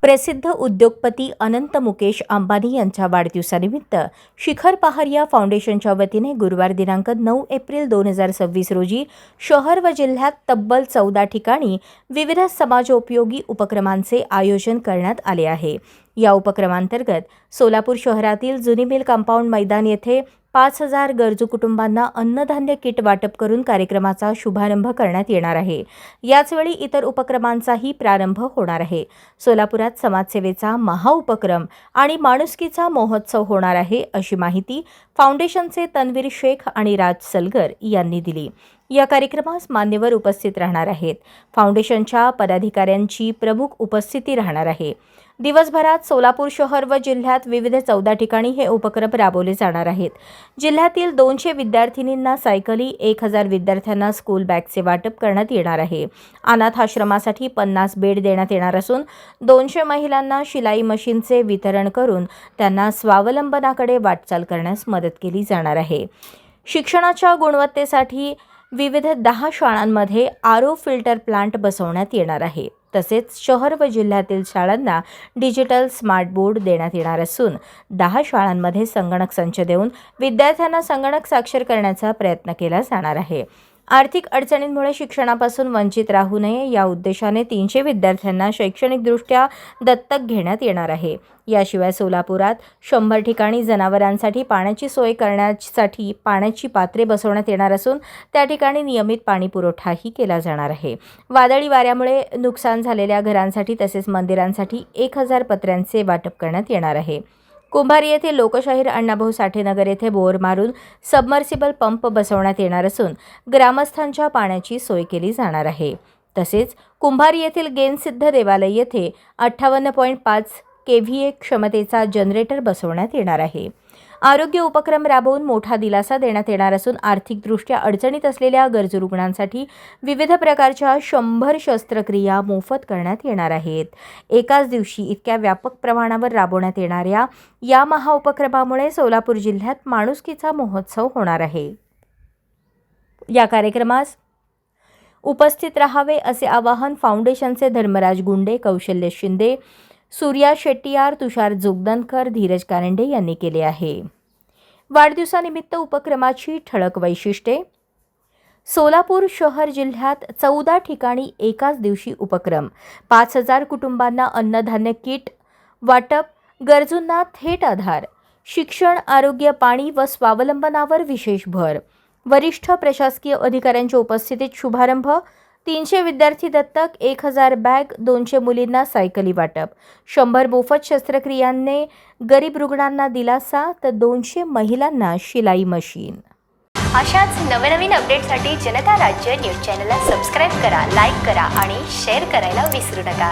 प्रसिद्ध उद्योगपती अनंत मुकेश अंबानी यांच्या वाढदिवसानिमित्त शिखर पहारिया फाउंडेशनच्या वतीने गुरुवार दिनांक 9 एप्रिल 2026 रोजी शहर व जिल्ह्यात तब्बल 14 ठिकाणी विविध समाजोपयोगी उपक्रमांचे आयोजन करण्यात आले आहे। या उपक्रमांतर्गत सोलापूर शहरातील जुनी मिल कंपाऊंड मैदान येथे 5000 गरजू कुटुंबांना अन्नधान्य किट वाटप करून कार्यक्रमाचा शुभारंभ करण्यात येणार आहे। याचवेळी इतर उपक्रमांचाही प्रारंभ होणार आहे। सोलापुरात समाजसेवेचा महाउपक्रम आणि माणुसकीचा महोत्सव होणार आहे, अशी माहिती फाउंडेशनचे तन्वीर शेख आणि राज सलगर यांनी दिली। या कार्यक्रमास मान्यवर उपस्थित राहणार आहेत। फाउंडेशनच्या पदाधिकाऱ्यांची प्रमुख उपस्थिती राहणार आहे। दिवसभरात सोलापूर शहर व जिल्ह्यात विविध 14 ठिकाणी हे उपक्रम राबवले जाणार आहेत। जिल्ह्यातील 200 विद्यार्थिनींना सायकली, 1000 विद्यार्थ्यांना स्कूल बॅगचे वाटप करण्यात येणार आहे। अनाथ आश्रमासाठी 50 बेड देण्यात येणार असून 200 महिलांना शिलाई मशीनचे वितरण करून त्यांना स्वावलंबनाकडे वाटचाल करण्यास मदत केली जाणार आहे। शिक्षणाच्या गुणवत्तेसाठी विविध 10 शाळांमध्ये आरओ फिल्टर प्लांट बसवण्यात येणार आहे। तसेच शहर व जिल्ह्यातील शाळांना डिजिटल स्मार्ट बोर्ड देण्यात येणार असून 10 शाळांमध्ये संगणक संच देऊन विद्यार्थ्यांना संगणक साक्षर करण्याचा प्रयत्न केला जाणार आहे। आर्थिक अडचणींमुळे शिक्षणापासून वंचित राहू नये या उद्देशाने 300 विद्यार्थ्यांना शैक्षणिकदृष्ट्या दत्तक घेण्यात येणार आहे। याशिवाय सोलापुरात 100 ठिकाणी जनावरांसाठी पाण्याची सोय करण्यासाठी पाण्याची पात्रे बसवण्यात येणार असून त्या ठिकाणी नियमित पाणी पुरवठाही केला जाणार आहे। वादळी वाऱ्यामुळे नुकसान झालेल्या घरांसाठी तसेच मंदिरांसाठी 1000 पत्र्यांचे वाटप करण्यात येणार आहे। कुंभारी येथे लोकशाहीर अण्णाभाऊ साठे नगर येथे बोर मारून सबमर्सिबल पंप बसवण्यात येणार असून ग्रामस्थांच्या पाण्याची सोय केली जाणार आहे। तसेच कुंभारी येथील गेनसिद्ध देवालय येथे 58.5 केव्हीए क्षमतेचा जनरेटर बसवण्यात येणार आहे। आरोग्य उपक्रम राबवून मोठा दिलासा देण्यात येणार असून आर्थिकदृष्ट्या अडचणीत असलेल्या गरजू रुग्णांसाठी विविध प्रकारच्या 100 शस्त्रक्रिया मोफत करण्यात येणार आहेत। एकाच दिवशी इतक्या व्यापक प्रमाणावर राबवण्यात येणाऱ्या या महाउपक्रमामुळे सोलापूर जिल्ह्यात माणुसकीचा महोत्सव होणार आहे। या कार्यक्रमास उपस्थित राहावे असे आवाहन फाउंडेशनचे धर्मराज गुंडे, कौशल्य शिंदे, सूर्या शेट्टीयार, तुषार जोगदनकर, धीरज कारंडे यांनी केले आहे। वाढदिवसानिमित्त उपक्रमाची ठळक वैशिष्ट्ये। सोलापूर शहर जिल्ह्यात 14 ठिकाणी एकाच दिवशी उपक्रम, 5000 कुटुंबांना अन्नधान्य किट वाटप, गरजूंना थेट आधार, शिक्षण, आरोग्य, पाणी व स्वावलंबनावर विशेष भर, वरिष्ठ प्रशासकीय अधिकाऱ्यांच्या उपस्थितीत शुभारंभ, 300 विद्यार्थी दत्तक, 1000 बॅग, 200 मुलींना सायकली वाटप, 100 मोफत शस्त्रक्रियांने गरीब रुग्णांना दिलासा तर 200 महिलांना शिलाई मशीन। अशाच नवनवीन अपडेटसाठी जनता राज्य न्यूज चॅनलला सबस्क्राईब करा, लाईक करा आणि शेअर करायला विसरू नका।